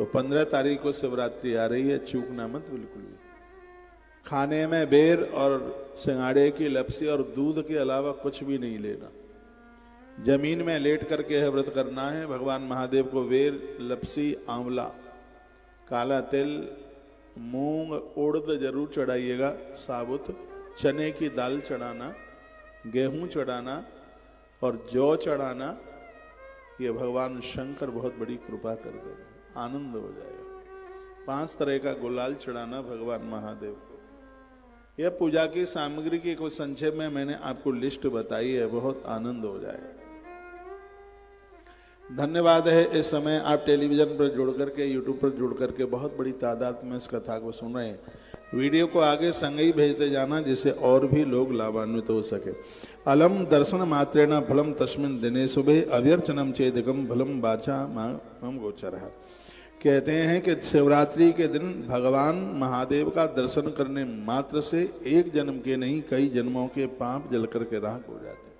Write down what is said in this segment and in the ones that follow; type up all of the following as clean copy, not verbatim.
तो 15 तारीख को शिवरात्रि आ रही है, चूकना मत बिल्कुल भी। खाने में बेर और सिंगाड़े की लपसी और दूध के अलावा कुछ भी नहीं लेना। जमीन में लेट करके है व्रत करना है। भगवान महादेव को बेर, लपसी, आंवला, काला तिल, मूंग, उड़द जरूर चढ़ाइएगा, साबुत चने की दाल चढ़ाना, गेहूं चढ़ाना और जौ चढ़ाना। ये भगवान शंकर बहुत बड़ी कृपा कर देंगे, आनंद हो जाएगा। 5 तरह का गुलाल चढ़ाना भगवान महादेव को। यह पूजा की सामग्री की कुछ संक्षेप में मैंने आपको लिस्ट बताई है, बहुत आनंद हो जाएगा। धन्यवाद है इस समय आप टेलीविजन पर जुड़ करके, यूट्यूब पर जुड़ करके बहुत बड़ी तादाद में इस कथा को सुन रहे हैं। वीडियो को आगे संग ही भेजते जाना जिससे और भी लोग लाभान्वित हो सके। अलम दर्शन मात्रेण फलम तस्मिन् दिने शुभे अव्यर्चनम चेदकम फलम बाचा मम गोचरः। कहते हैं कि शिवरात्रि के दिन भगवान महादेव का दर्शन करने मात्र से एक जन्म के नहीं कई जन्मों के पाप जल करके राख हो जाते हैं।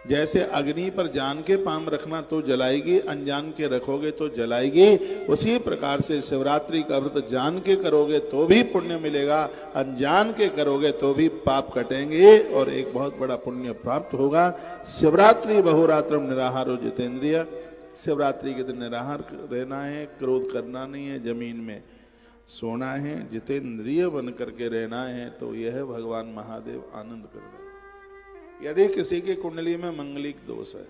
जैसे अग्नि पर जान के पाम रखना तो जलाएगी, अनजान के रखोगे तो जलाएगी, उसी प्रकार से शिवरात्रि का व्रत जान के करोगे तो भी पुण्य मिलेगा, अनजान के करोगे तो भी पाप कटेंगे और एक बहुत बड़ा पुण्य प्राप्त होगा। शिवरात्रि बहुरात्रम निराहारो जितेंद्रिय। शिवरात्रि के दिन निराहार रहना है, क्रोध करना नहीं है, जमीन में सोना है, जितेंद्रिय बन करके रहना है। तो यह भगवान महादेव आनंद कर दें। यदि किसी की कुंडली में मंगलिक दोष है,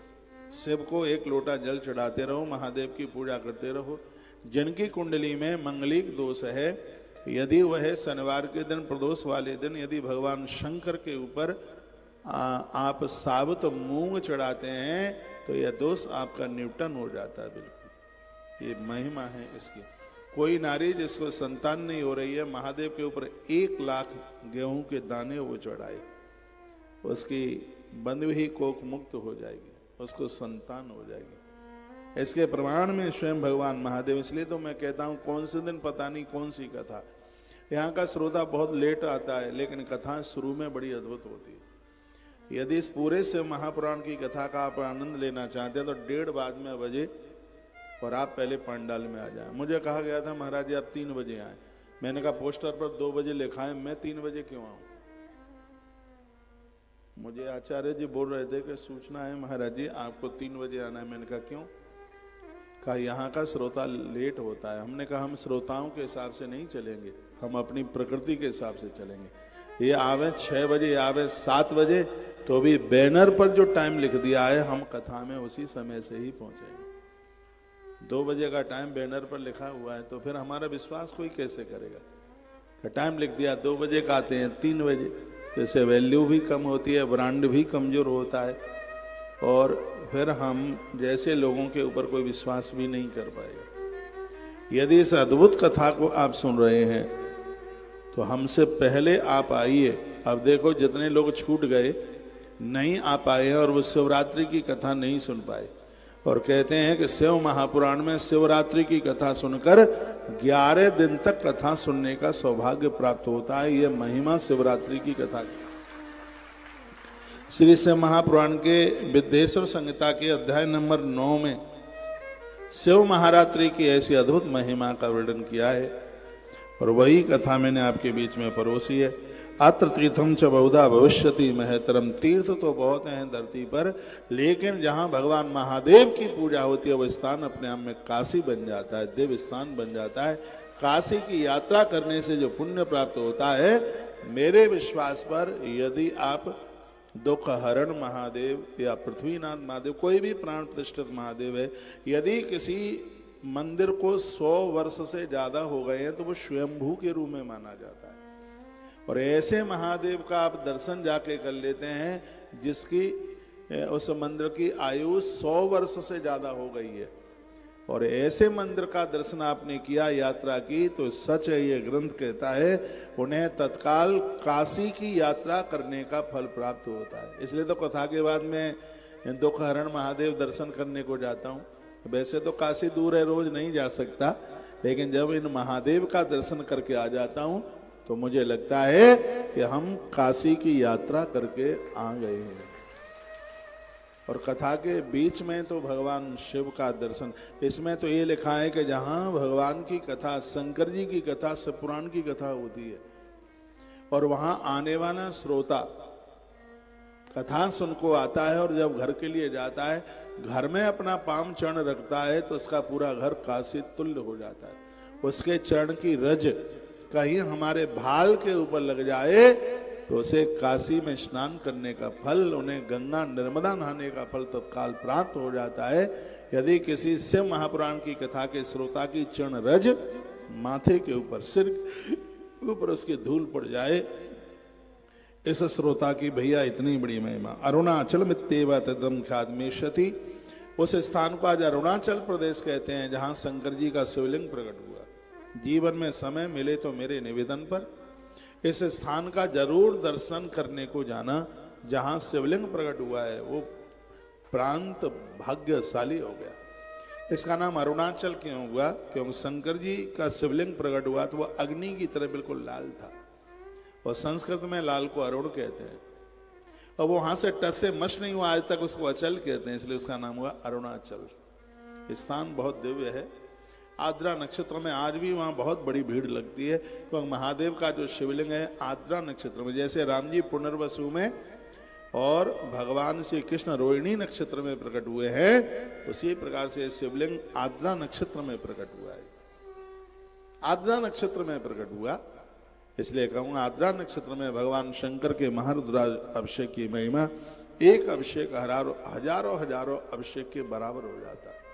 शिव को 1 लोटा जल चढ़ाते रहो, महादेव की पूजा करते रहो। जिनकी कुंडली में मंगलिक दोष है, यदि वह शनिवार के दिन, प्रदोष वाले दिन यदि भगवान शंकर के ऊपर आप साबुत मूंग चढ़ाते हैं तो यह दोष आपका निवटन हो जाता है। बिल्कुल ये महिमा है इसकी। कोई नारी जिसको संतान नहीं हो रही है, महादेव के ऊपर 1 लाख गेहूं के दाने वो चढ़ाए, उसकी बंधु ही कोख मुक्त हो जाएगी, उसको संतान हो जाएगी। इसके प्रमाण में स्वयं भगवान महादेव। इसलिए तो मैं कहता हूं कौन से दिन पता नहीं कौन सी कथा। यहाँ का श्रोता बहुत लेट आता है, लेकिन कथा शुरू में बड़ी अद्भुत होती है। यदि इस पूरे से महापुराण की कथा का आप आनंद लेना चाहते हैं तो 1:30 बाद में बजे और आप पहले पंडाल में आ जाएं। मुझे कहा गया था महाराज जी आप 3 बजे आए। मैंने कहा पोस्टर पर 2 बजे लिखा है, मैं 3 बजे क्यों आऊं? मुझे आचार्य जी बोल रहे थे कि सूचना है महाराज जी आपको 3 बजे आना है। मैंने कहा क्यों? कहा यहाँ का श्रोता लेट होता है। हमने कहा हम श्रोताओं के हिसाब से नहीं चलेंगे, हम अपनी प्रकृति के हिसाब से चलेंगे। ये आवे 6 बजे, आवे 7 बजे, तो भी बैनर पर जो टाइम लिख दिया है हम कथा में उसी समय से ही पहुंचेंगे। 2 बजे का टाइम बैनर पर लिखा हुआ है तो फिर हमारा विश्वास कोई कैसे करेगा? टाइम लिख दिया 2 बजे का, आते हैं 3 बजे। इससे वैल्यू भी कम होती है, ब्रांड भी कमजोर होता है और फिर हम जैसे लोगों के ऊपर कोई विश्वास भी नहीं कर पाएगा। यदि इस अद्भुत कथा को आप सुन रहे हैं तो हमसे पहले आप आइए। अब देखो जितने लोग छूट गए, नहीं आ पाए और वो शिवरात्रि की कथा नहीं सुन पाए, और कहते हैं कि शिव महापुराण में शिवरात्रि की कथा सुनकर 11 दिन तक कथा सुनने का सौभाग्य प्राप्त होता है। यह महिमा शिवरात्रि की कथा की। श्री शिव महापुराण के विद्येश्वर संहिता के अध्याय नंबर 9 में शिव महारात्रि की ऐसी अद्भुत महिमा का वर्णन किया है और वही कथा मैंने आपके बीच में परोसी है। अत्र तीर्थम च बहुधा भविष्यति महतरम। तीर्थ तो बहुत हैं धरती पर, लेकिन जहाँ भगवान महादेव की पूजा होती है वह स्थान अपने आप में काशी बन जाता है, देव स्थान बन जाता है। काशी की यात्रा करने से जो पुण्य प्राप्त होता है, मेरे विश्वास पर यदि आप दुख हरण महादेव या पृथ्वीनाथ महादेव, कोई भी प्राण प्रतिष्ठित महादेव है, यदि किसी मंदिर को 100 वर्ष से ज्यादा हो गए हैं तो वो स्वयंभू के रूप में माना जाता है। और ऐसे महादेव का आप दर्शन जाके कर लेते हैं जिसकी उस मंदिर की आयु 100 वर्ष से ज्यादा हो गई है, और ऐसे मंदिर का दर्शन आपने किया, यात्रा की, तो सच है ये ग्रंथ कहता है उन्हें तत्काल काशी की यात्रा करने का फल प्राप्त होता है। इसलिए तो कथा के बाद में दुख हरण महादेव दर्शन करने को जाता हूँ। वैसे तो काशी दूर है, रोज नहीं जा सकता, लेकिन जब इन महादेव का दर्शन करके आ जाता हूँ तो मुझे लगता है कि हम काशी की यात्रा करके आ गए हैं। और कथा के बीच में तो भगवान शिव का दर्शन। इसमें तो ये लिखा है कि जहां भगवान की कथा, शंकर जी की कथा, शिव पुराण की कथा होती है और वहां आने वाला श्रोता कथा सुन को आता है और जब घर के लिए जाता है, घर में अपना पाम चरण रखता है तो उसका पूरा घर काशी तुल्य हो जाता है। उसके चरण की रज कहीं हमारे भाल के ऊपर लग जाए तो उसे काशी में स्नान करने का फल, उन्हें गंगा नर्मदा नहाने का फल तत्काल प्राप्त हो जाता है। यदि किसी शिव महापुराण की कथा के श्रोता की चरण रज माथे के ऊपर, सिर के ऊपर उसकी धूल पड़ जाए, इस श्रोता की भैया इतनी बड़ी महिमा। अरुणाचल मित्येव तदम ख्यातमेष्यति, उस स्थान को आज अरुणाचल प्रदेश कहते हैं जहां शंकर जी का शिवलिंग प्रकट हुआ। जीवन में समय मिले तो मेरे निवेदन पर इस स्थान का जरूर दर्शन करने को जाना। जहां शिवलिंग प्रकट हुआ है वो प्रांत भाग्यशाली हो गया। इसका नाम अरुणाचल क्यों हुआ? क्योंकि शंकर जी का शिवलिंग प्रकट हुआ तो वह अग्नि की तरह बिल्कुल लाल था और संस्कृत में लाल को अरुण कहते हैं और वो वहां से टस से मश नहीं हुआ, आज तक उसको अचल कहते हैं, इसलिए उसका नाम हुआ अरुणाचल। स्थान बहुत दिव्य है। आद्रा नक्षत्र में आज भी वहां बहुत बड़ी भीड़ लगती है क्योंकि महादेव का जो शिवलिंग है आद्रा नक्षत्र में, जैसे राम जी पुनर्वसु में और भगवान श्री कृष्ण रोहिणी नक्षत्र में प्रकट हुए हैं, उसी प्रकार से शिवलिंग आद्रा नक्षत्र में प्रकट हुआ है। आद्रा नक्षत्र में प्रकट हुआ, इसलिए कहूंगा आद्रा नक्षत्र में भगवान शंकर के महारुद्राज अभिषेक की महिमा एक अभिषेक हजारों अभिषेक के बराबर हो जाता है।